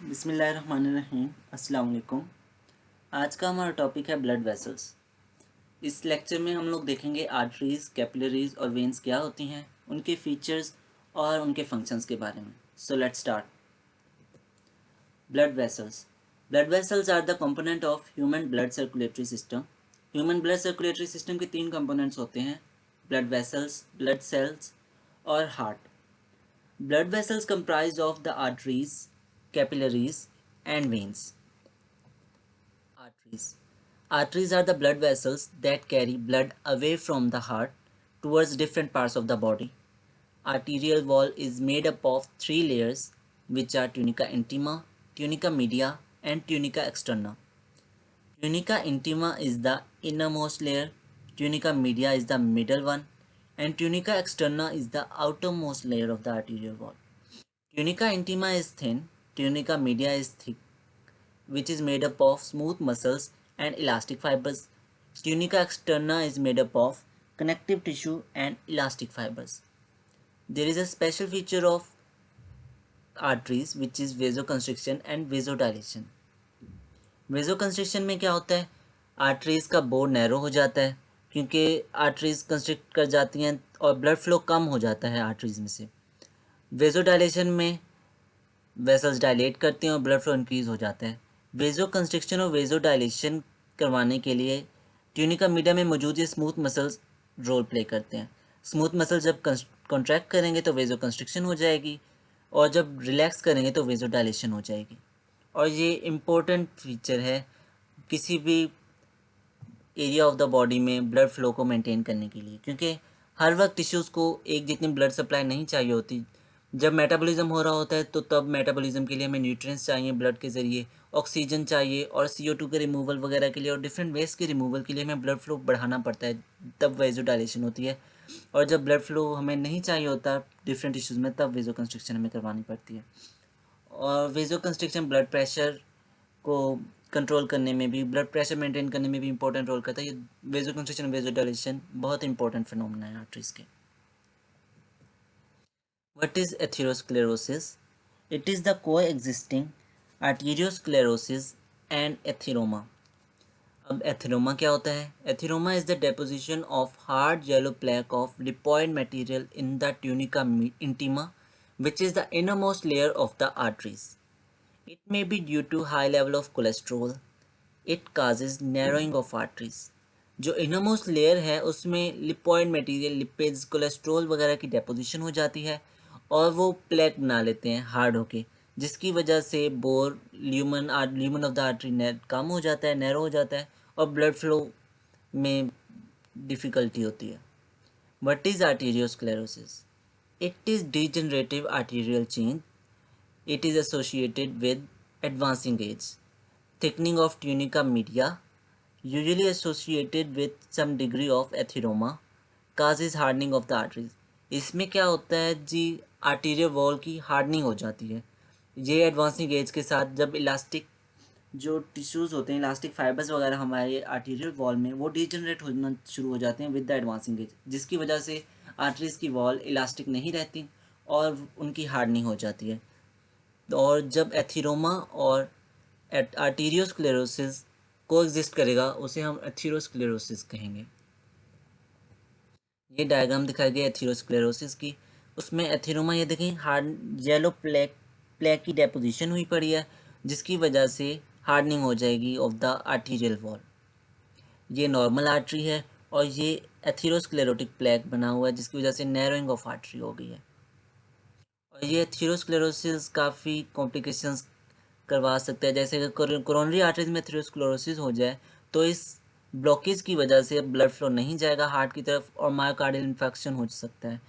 बिस्मिल्लाहिर्रहमानिर्रहीम। अस्सलाम वालेकुम। आज का हमारा टॉपिक है ब्लड वेसल्स। इस लेक्चर में हम लोग देखेंगे आर्टरीज, कैपिलरीज और वेन्स क्या होती हैं, उनके फीचर्स और उनके फंक्शंस के बारे में। So let's start. Blood vessels. Blood vessels are the component of human blood circulatory system. Human blood circulatory system के 3 कंपोनेंट्स होते हैं: ब्लड वेसल्स, ब्लड सेल्स और heart. Blood vessels comprise of the arteries, capillaries, and veins. Arteries. Arteries are the blood vessels that carry blood away from the heart towards different parts of the body. Arterial wall is made up of 3 layers, which are tunica intima, tunica media, and tunica externa. Tunica intima is the innermost layer, tunica media is the middle one, and tunica externa is the outermost layer of the arterial wall. Tunica intima is thin, tunica media is thick, which is made up of smooth muscles and elastic fibers. Tunica externa is made up of connective tissue and elastic fibers. There is a special feature of arteries which is vasoconstriction and vasodilation. वेजोकंस्ट्रिक्शन में क्या होता है, arteries का board narrow हो जाता है क्योंकि arteries constrict कर जाती हैं और ब्लड फ्लो कम हो जाता है आर्टरीज में से। वेजोडाइलेशन में वेसल्स डायलेट करते हैं और ब्लड फ्लो इंक्रीज हो जाता है। वेजोकंस्ट्रिक्शन और वेजोडाइलेशन करवाने के लिए ट्यूनिका मीडिया में मौजूद ये स्मूथ मसल्स रोल प्ले करते हैं। स्मूथ मसल जब कॉन्ट्रैक्ट करेंगे तो वेजोकंस्ट्रिक्शन हो जाएगी और जब रिलैक्स करेंगे तो वेजोडाइलेशन हो जाएगी। और ये इम्पोर्टेंट फीचर है किसी भी एरिया ऑफ द बॉडी में ब्लड फ्लो को मेंटेन करने के लिए, क्योंकि हर वक्त टिश्यूज़ को एक जितनी ब्लड सप्लाई नहीं चाहिए होती। जब मेटाबॉलिज्म हो रहा होता है तो तब मेटाबॉलिज्म के लिए हमें न्यूट्रिएंट्स चाहिए ब्लड के ज़रिए, ऑक्सीजन चाहिए और CO2 के रिमूवल वगैरह के लिए और डिफरेंट वेस्ट के रिमूवल के लिए हमें ब्लड फ्लो बढ़ाना पड़ता है, तब वेजोडाइलेशन होती है। और जब ब्लड फ्लो हमें नहीं चाहिए होता डिफरेंट टिश्यूज़ में, तब वेजोकंस्ट्रिक्शन हमें करवानी पड़ती है। और वेजोकंस्ट्रिक्शन ब्लड प्रेशर को कंट्रोल करने में भी, ब्लड प्रेशर मेंटेन करने में भी इंपॉर्टेंट रोल करता है। ये वेजोकंस्ट्रिक्शन, वेजोडाइलेशन बहुत इंपॉर्टेंट फिनोमेना है आर्टरीज के। What is atherosclerosis? It is the coexisting arteriosclerosis and atheroma. अब एथेरोमा क्या होता है? Atheroma is the deposition of hard yellow plaque of lipoid material in the tunica intima, which is the innermost layer of the arteries. It may be due to high level of cholesterol. It causes narrowing of arteries. जो innermost layer है उसमें लिपॉइड material, lipids, cholesterol वगैरह की deposition हो जाती है और वो प्लेक बना लेते हैं हार्ड होके, जिसकी वजह से bore lumen of the artery कम हो जाता है, नैरो हो जाता है और ब्लड फ्लो में डिफ़िकल्टी होती है। What is arteriosclerosis? It is degenerative arterial change. It is associated with advancing age. Thickening of tunica media, usually associated with some degree of atheroma, causes hardening of the arteries. इसमें क्या होता है जी, arterial wall की hardening हो जाती है। ये advancing as के साथ जब इलास्टिक जो टिश्यूज़ होते हैं, इलास्टिक फाइबर्स वगैरह हमारे आर्टीरियल वॉल में, वो डिजनरेट होना शुरू हो जाते हैं विद द एडवांसिंग एज, जिसकी वजह से आर्टरीज की वॉल इलास्टिक नहीं रहती और उनकी हार्डनिंग हो जाती है। और जब एथीरोमा और आर्टीरियोस्क्लेरोसिस को एग्जिस्ट करेगा उसे हम एथीरोस्क्लेरोसिस कहेंगे। ये डायग्राम दिखाई गई एथीरोस्क्लेरोसिस की। उसमें एथीरोमा, ये देखें, हार्ड येलो प्लेक की डेपोजिशन हुई पड़ी है, जिसकी वजह से हार्डनिंग हो जाएगी ऑफ द आर्टीरियल वॉल। ये नॉर्मल आर्टरी है और ये एथीरोस्क्लेरोटिक प्लेक बना हुआ है, जिसकी वजह से नैरोइंग ऑफ आर्टरी हो गई है। और ये एथीरोस्क्लेरोसिस काफ़ी कॉम्प्लिकेशंस करवा सकता है, जैसे अगर कोरोनरी आर्टरीज में एथीरोस्क्लेरोसिस हो जाए तो इस ब्लॉकेज की वजह से ब्लड फ्लो नहीं जाएगा हार्ट की तरफ और मायोकार्डियल इन्फेक्शन हो सकता है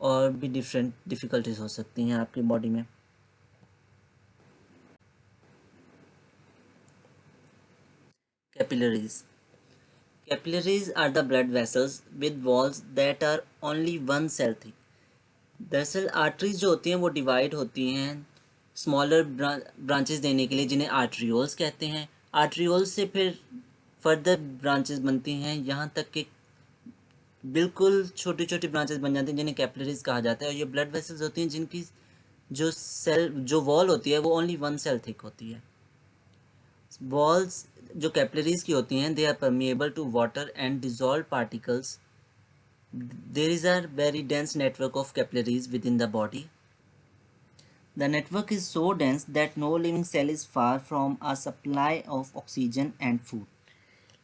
और भी डिफरेंट डिफ़िकल्टीज हो सकती हैं आपकी बॉडी में। Capillaries. Capillaries are the blood vessels with walls that are only one cell thick. दरअसल आर्टरीज जो होती हैं वो डिवाइड होती हैं स्मॉलर ब्रांचेस देने के लिए, जिन्हें आर्टरियोल्स कहते हैं। आर्टरियोल्स से फिर फर्दर ब्रांचेस बनती हैं, यहाँ तक कि बिल्कुल छोटी छोटी ब्रांचेस बन जाती हैं जिन्हें कैपिलरीज कहा जाता है। और ये ब्लड वेसल्स होती हैं जिनकी जो वॉल होती है वो ओनली 1 सेल थिक होती है। वॉल्स जो कैपिलरीज की होती हैं, they are permeable to water and dissolve particles. There is a very dense network of capillaries within the body. The network is so dense that no living cell is far from a supply of oxygen and food.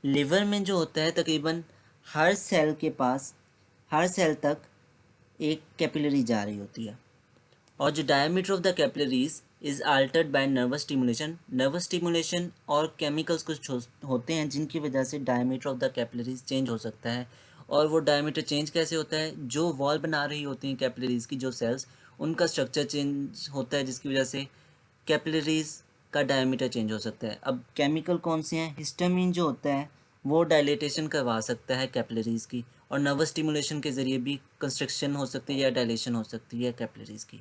Liver में जो होता है तकरीबन हर cell के पास, हर cell तक एक capillary जा रही होती है। और जो diameter of the capillaries is altered by nervous stimulation और केमिकल्स कुछ होते हैं जिनकी वजह से diameter of the capillaries change हो सकता है। और वो डायमीटर चेंज कैसे होता है, जो वॉल बना रही होती हैं कैपिलरीज की, जो सेल्स, उनका स्ट्रक्चर चेंज होता है जिसकी वजह से कैपिलरीज का डायमीटर चेंज हो सकता है। अब केमिकल कौन से हैं, हिस्टामिन जो होता है वो डायलेटेशन करवा सकता है कैपिलरीज की, और नर्वस स्टिमुलेशन के ज़रिए भी कंस्ट्रक्शन हो सकती है या डायलेशन हो सकती है कैपिलरीज की।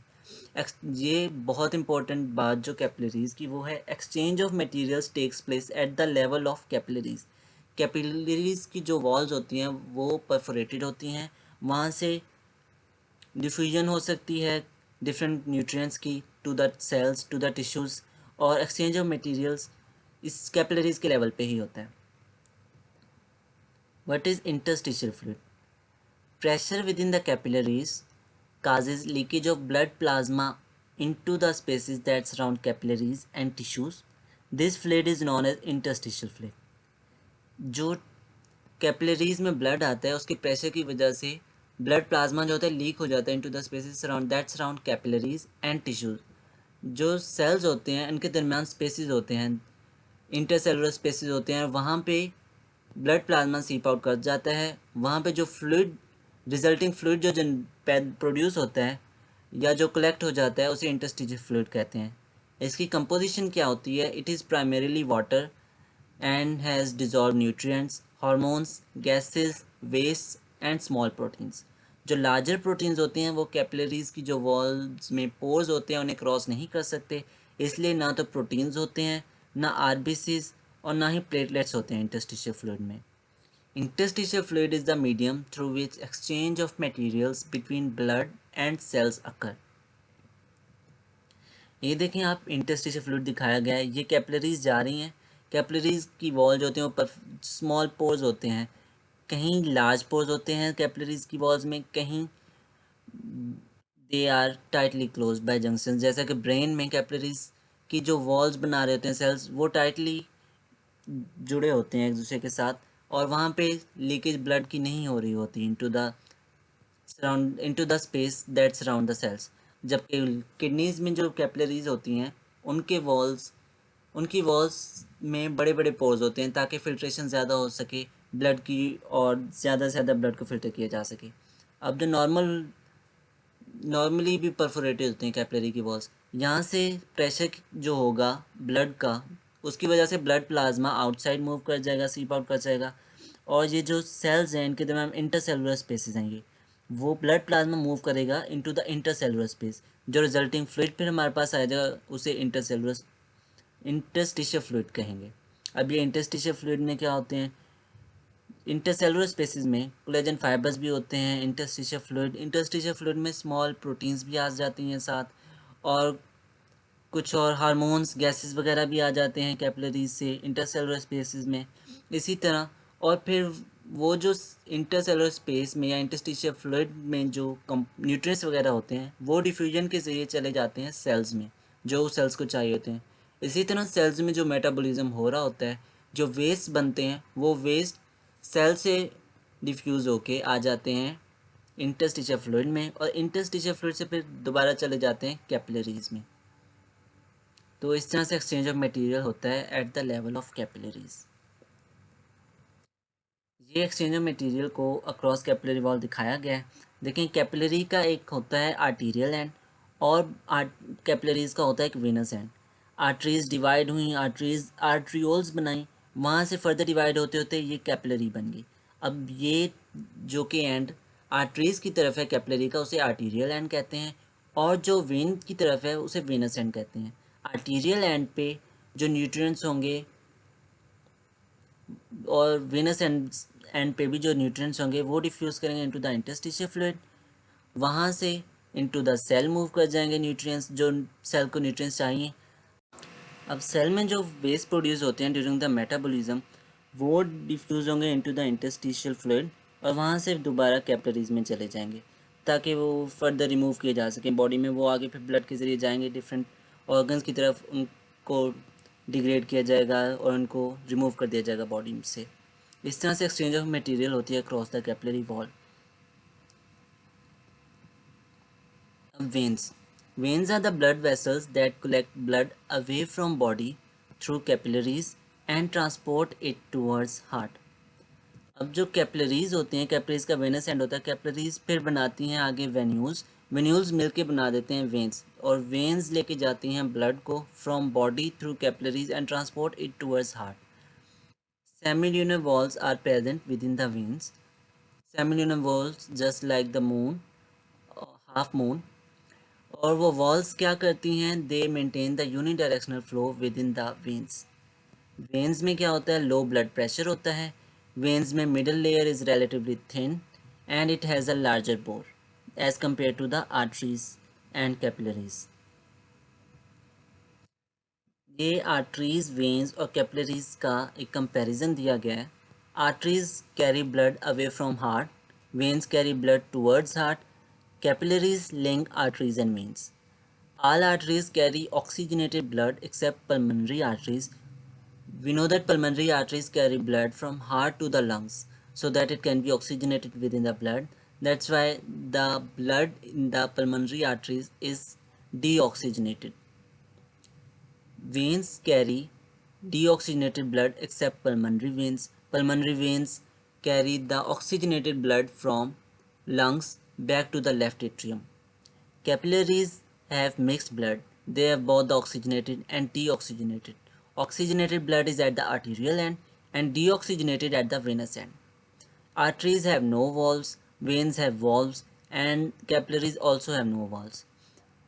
ये बहुत इंपॉर्टेंट बात जो कैपिलरीज की वो है, exchange of materials takes place at the level of capillaries. Capillaries की जो वॉल्स होती हैं वो परफोरेटेड होती हैं, वहाँ से डिफ्यूजन हो सकती है डिफरेंट न्यूट्रिएंट्स की to the cells, to the tissues, और एक्सचेंज ऑफ मटेरियल्स इस कैपिलरीज के लेवल पे ही होता है। What is interstitial fluid? Pressure within the capillaries causes leakage of blood plasma into the spaces that surround capillaries and tissues. This fluid is known as interstitial fluid. जो capillaries में blood आता है उसके pressure की वजह से blood plasma जो होता है लीक हो जाता है into the spaces surround capillaries and tissues. जो सेल्स होते हैं इनके दरमियान स्पेसेस होते हैं, इंटरसेलुलर स्पेसेस होते हैं, वहाँ पे ब्लड प्लाज्मा सीप आउट कर जाता है। वहाँ पे जो फ्लूइड, रिजल्टिंग फ्लूइड जो प्रोड्यूस होता है या जो कलेक्ट हो जाता है उसे इंटरस्टिशियल फ्लूइड कहते हैं। इसकी कंपोजिशन क्या होती है? It is primarily water and has dissolved nutrients, hormones, gases, wastes and small proteins. जो लार्जर प्रोटीन्स होते हैं वो कैपिलरीज की जो वॉल्स में पोर्स होते हैं उन्हें क्रॉस नहीं कर सकते, इसलिए ना तो प्रोटीन्स होते हैं, ना आरबीसीज और ना ही प्लेटलेट्स होते हैं इंटरस्टिशियल फ्लूइड में। Interstitial fluid is the medium through which exchange of materials between blood and cells occur. ये देखें आप, इंटरस्टिशियल फ्लूइड दिखाया गया है, ये कैपिलरीज जा रही हैं। कैपिलरीज की वॉल जो होती हैं वो स्मॉल पोर्स होते हैं, कहीं लार्ज पोर्स होते हैं कैपिलरीज की वॉल्स में, कहीं they are tightly close by junction. जैसा कि ब्रेन में कैपिलरीज की जो वॉल्स बना रहे होते हैं सेल्स, वो टाइटली जुड़े होते हैं एक दूसरे के साथ, और वहाँ पे लीकेज ब्लड की नहीं हो रही होती into the space that surround the cells. जबकि किडनीज में जो कैपिलरीज होती हैं उनकी वॉल्स में बड़े बड़े पोर्स होते हैं ताकि फिल्ट्रेशन ज़्यादा हो सके ब्लड की, और ज़्यादा से ज़्यादा ब्लड को फिल्टर किया जा सके। अब जो नॉर्मली भी परफोरेटेड होते हैं कैपिलरी की वॉल्स, यहाँ से प्रेशर जो होगा ब्लड का, उसकी वजह से ब्लड प्लाज्मा आउटसाइड मूव कर जाएगा, सीप आउट कर जाएगा, और ये जो सेल्स हैं इनके दरमियान इंटरसेलुलर स्पेसेस हैं, ये वो ब्लड प्लाज्मा मूव करेगा इनटू द इंटरसेलुलर स्पेस, जो रिजल्टिंग फ्लूइड फिर हमारे पास आ जाएगा, उसे इंटरस्टिशियल फ्लूइड कहेंगे। अब ये इंटरस्टिशियल फ्लूइड में क्या होते हैं, इंटरसेलुलर स्पेसिस में कोलेजन फाइबर्स भी होते हैं। इंटरस्टिशियल फ्लूइड में स्मॉल प्रोटीन्स भी आ जाती हैं साथ, और कुछ और हार्मोन्स, गैसेस वगैरह भी आ जाते हैं कैपिलरीज से इंटरसेलुलर स्पेसिस में। इसी तरह, और फिर वो जो इंटरसेलुलर स्पेस में या इंटरस्टिशियल फ्लूइड में जो न्यूट्रिएंट्स वगैरह होते हैं वो डिफ्यूजन के ज़रिए चले जाते हैं सेल्स में, जो सेल्स को चाहिए होते हैं। इसी तरह सेल्स में जो मेटाबॉलिज्म हो रहा होता है, जो वेस्ट बनते हैं, वो वेस्ट सेल से डिफ्यूज़ होके आ जाते हैं इंटरस्टिशियल फ्लूइड में, और इंटरस्टिशियल फ्लूइड से फिर दोबारा चले जाते हैं कैपिलरीज में। तो इस तरह से एक्सचेंज ऑफ मटेरियल होता है eight the level of capillaries. ये एक्सचेंज ऑफ मटेरियल को अक्रॉस कैपिलरी वॉल दिखाया गया है। देखें, कैपिलरी का एक होता है आर्टीरियल एंड, और कैपिलरीज का होता है एक वेनस एंड। आर्टरीज डिवाइड हुई, आर्ट्रियोल्स बनाई, वहाँ से फर्दर डिवाइड होते होते ये कैपिलरी बन गई। अब ये जो कि एंड आर्टरीज की तरफ है कैपिलरी का, उसे आर्टीरियल एंड कहते हैं, और जो वेन की तरफ है उसे वेनस एंड कहते हैं। आर्टीरियल एंड पे जो न्यूट्रिएंट्स होंगे, और वेनस एंड पे भी जो न्यूट्रिएंट्स होंगे वो डिफ्यूज़ करेंगे इनटू द इंटरस्टिशियल फ्लूइड। वहाँ से इनटू द सेल मूव कर जाएंगे न्यूट्रिएंट्स, जो सेल को न्यूट्रिएंट्स चाहिए। अब सेल में जो वेस्ट प्रोड्यूस होते हैं ड्यूरिंग द मेटाबॉलिज्म, वो डिफ्यूज़ होंगे इनटू द इंटरस्टिशियल फ्लूइड और वहाँ से दोबारा कैपिलरीज में चले जाएंगे ताकि वो फर्दर रिमूव किए जा सकें बॉडी में। वो आगे फिर ब्लड के ज़रिए जाएंगे डिफरेंट ऑर्गन्स की तरफ, उनको डिग्रेड किया जाएगा और उनको रिमूव कर दिया जाएगा बॉडी से। इस तरह से एक्सचेंज ऑफ मटेरियल होती है cross the capillary wall. Veins. Veins are the blood vessels that collect blood away from body through capillaries and transport it towards heart. अब जो कैपिलरीज होती हैं, कैपिलरीज का वेनस एंड होता है, कैपिलरीज फिर बनाती हैं आगे वेन्यूल्स, वेन्यूल्स मिलके बना देते हैं वेन्स, और वेन्स लेके जाती हैं ब्लड को from body through capillaries and transport it towards heart. Semilunar walls are present within the veins. Semilunar walls just like the moon, half moon. और वो वॉल्स क्या करती हैं, दे maintain the unidirectional flow with in the veins. Veins में क्या होता है, low blood pressure होता है. वेन्स में middle layer is relatively thin and it has a larger bore as compare to the arteries and capillaries. ये arteries, veins और capillaries का एक कंपैरिजन दिया गया है. Arteries carry blood away from heart, veins carry blood towards heart, capillaries link arteries and veins. All arteries carry oxygenated blood except pulmonary arteries. We know that pulmonary arteries carry blood from heart to the lungs so that it can be oxygenated within the blood. That's why the blood in the pulmonary arteries is deoxygenated. Veins carry deoxygenated blood except pulmonary veins. Pulmonary veins carry the oxygenated blood from lungs back to the left atrium. Capillaries have mixed blood. They have both the oxygenated and deoxygenated. Oxygenated blood is at the arterial end and deoxygenated at the venous end. Arteries have no valves, veins have valves, and capillaries also have no valves.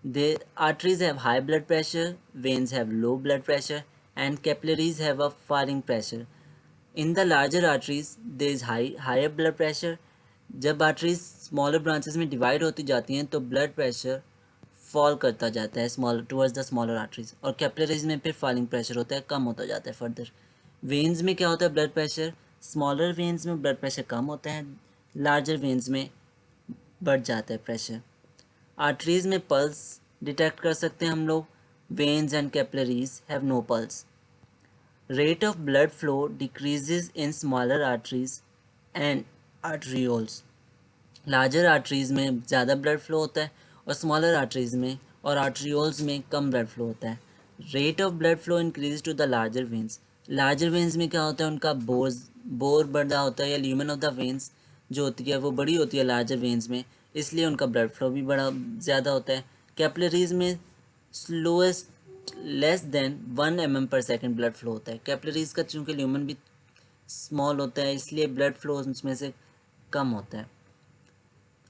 The arteries have high blood pressure, veins have low blood pressure, and capillaries have a firing pressure. In the larger arteries, there is higher blood pressure. जब arteries smaller branches में divide होती जाती हैं तो blood pressure fall करता जाता है smaller towards the smaller arteries, और कैपिलरीज में फिर फॉलिंग प्रेशर होता है, कम होता जाता है फर्दर. वेन्स में क्या होता है, ब्लड प्रेशर, स्मॉलर वेन्स में ब्लड प्रेशर कम होता है, लार्जर वेन्स में बढ़ जाता है प्रेशर. आर्टरीज में पल्स डिटेक्ट कर सकते हैं हम लोग. Veins and capillaries have no pulse. Rate of blood flow decreases in smaller arteries and arterioles. Larger arteries में ज़्यादा ब्लड फ्लो होता है और स्मॉलर आर्टरीज में और आर्टरियोल्स में कम ब्लड फ्लो होता है. Rate of blood flow increase to the larger veins. Larger veins में क्या होता है, उनका बोर बड़ा होता है, या ल्यूमेन ऑफ द वेन्स जो होती है वो बड़ी होती है लार्जर वेन्स में, इसलिए उनका ब्लड फ्लो भी बड़ा ज़्यादा होता है. कैपिलरीज में स्लोएस्ट लेस देन 1 mm पर सेकेंड ब्लड फ्लो होता है. कैपिलरीज का चूँकि ल्यूमेन भी स्मॉल होता है इसलिए ब्लड फ्लो उसमें से कम होता है.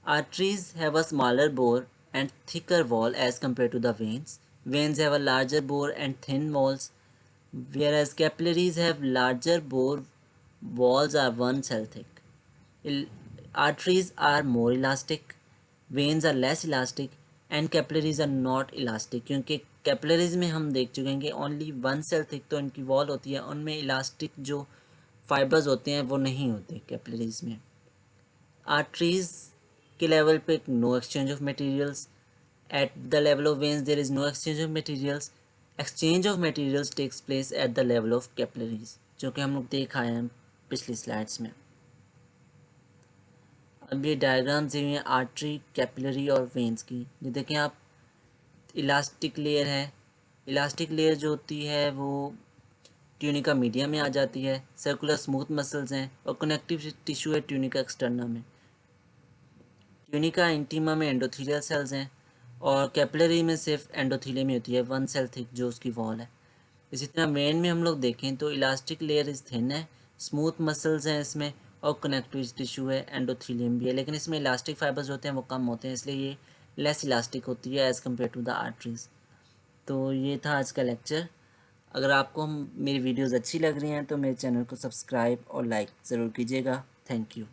Arteries have a smaller bore and thicker wall as compared to the veins. Veins have a larger bore and thin walls, whereas capillaries have larger bore, walls are one cell thick. Arteries are more elastic, veins are less elastic, and capillaries are not elastic. क्योंकि capillaries में हम देख चुके हैं कि only one cell thick तो इनकी wall होती है, उनमें elastic जो fibers होते हैं वो नहीं होते capillaries में. Arteries के लेवल पे no exchange of materials. At the level of veins there is no exchange of materials. Exchange of materials takes place at the level of capillaries, जो कि हम लोग देख आए हैं पिछली स्लाइड्स में. अब ये डायग्राम्स दिए हैं आर्टरी, कैपिलरी और वेन्स की. ये देखें आप, इलास्टिक लेयर है. इलास्टिक लेयर जो होती है वो ट्यूनिका मीडिया में आ जाती है. सर्कुलर स्मूथ मसल्स हैं और कनेक्टिव टिश्यू है ट्यूनिका एक्सटर्ना में. ट्यूनिका इंटीमा में एंडोथीलियल सेल्स हैं और कैपिलरी में सिर्फ एंडोथीलियम ही होती है, वन सेल थिक जो उसकी वॉल है. इसी तरह वेन में हम लोग देखें तो इलास्टिक लेयर इस थिन है, स्मूथ मसल्स हैं इसमें और कनेक्टिव टिश्यू है, एंडोथीलियम भी है, लेकिन इसमें इलास्टिक फाइबर्स होते हैं वो कम होते हैं, इसलिए ये लेस इलास्टिक होती है as compare to the arteries. तो ये था आज का लेक्चर. अगर आपको मेरी वीडियोज़ अच्छी लग रही हैं तो मेरे चैनल को सब्सक्राइब और लाइक ज़रूर कीजिएगा. Thank you.